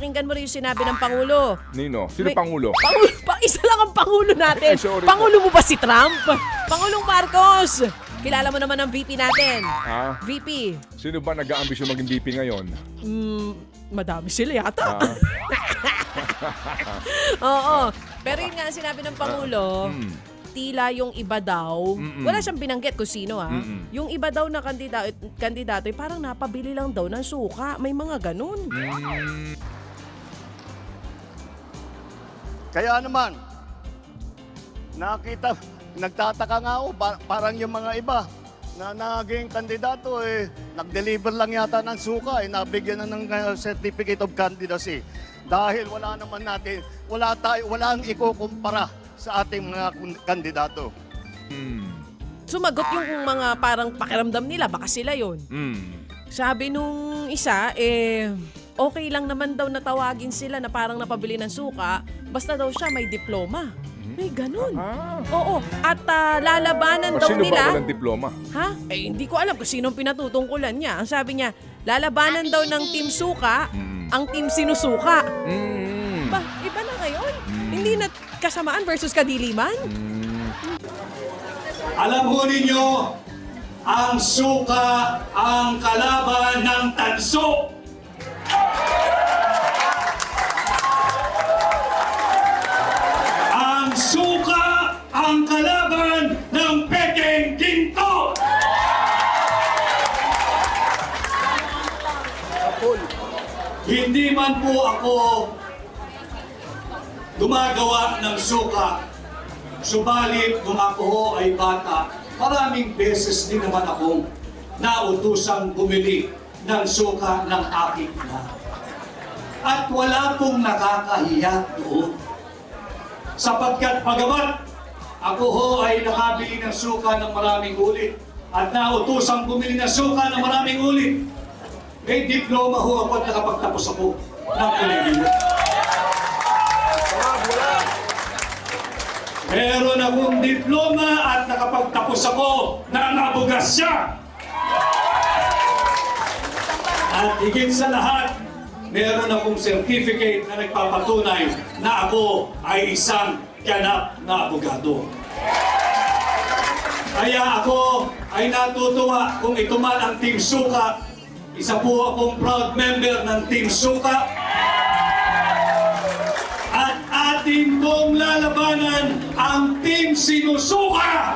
pakinggan mo rin yung sinabi ng Pangulo. Nino? Sino Pangulo? Isa lang ang Pangulo natin. Sorry. Pangulo mo ba si Trump? Pangulong Marcos. Kilala mo naman ang VP natin. Ha? VP. Sino ba nag-aambisyon maging VP ngayon? Madami sila yata. Ah. Oo. Pero yun nga ang sinabi ng Pangulo, tila yung iba daw, wala siyang binanggit kung sino yung iba daw na kandidato parang napabili lang daw ng suka. May mga ganun. Kaya naman, nagtataka nga ako, parang yung mga iba na naging kandidato, nag-deliver lang yata ng suka, nabigyan na ng certificate of candidacy. Dahil wala ang ikukumpara sa ating mga kandidato. Sumagot yung mga parang pakiramdam nila, baka sila yun. Sabi nung isa, okay lang naman daw natawagin sila na parang napabili ng suka, basta daw siya may diploma. May ganun. Oo. At lalabanan daw Sino nila. ba walang diploma? Ha? Hindi ko alam kung sinong pinatutungkulan niya. Ang sabi niya, lalabanan daw ng Team Suka ang Team Sinusuka. Ba, iba na ngayon. Hindi na kasamaan versus kadiliman. Alam ho ninyo, ang suka ang kalaban ng tanso. Ang suka ang kalaban ng pekeng ginto. Hindi man po ako gumagawa ng suka, subalit kung ako ho ay bata, maraming beses din naman akong nautusang bumili ng suka ng aking ina. At wala pong nakakahiya doon. Sapagkat pagamat ako ho ay nakabili ng suka ng maraming ulit at nautusang bumili ng suka ng maraming ulit, may diploma ho ako at nakapagtapos ako ng kolehiyo. Meron akong diploma at nakapagtapos ako ng abogasya. At higit sa lahat, meron akong certificate na nagpapatunay na ako ay isang ganap na abogado. Kaya ako ay natutuwa kung ito man ang Team Suka. Isa po akong proud member ng Team Suka. At atin kong lalabanan ang Team Sinusuka!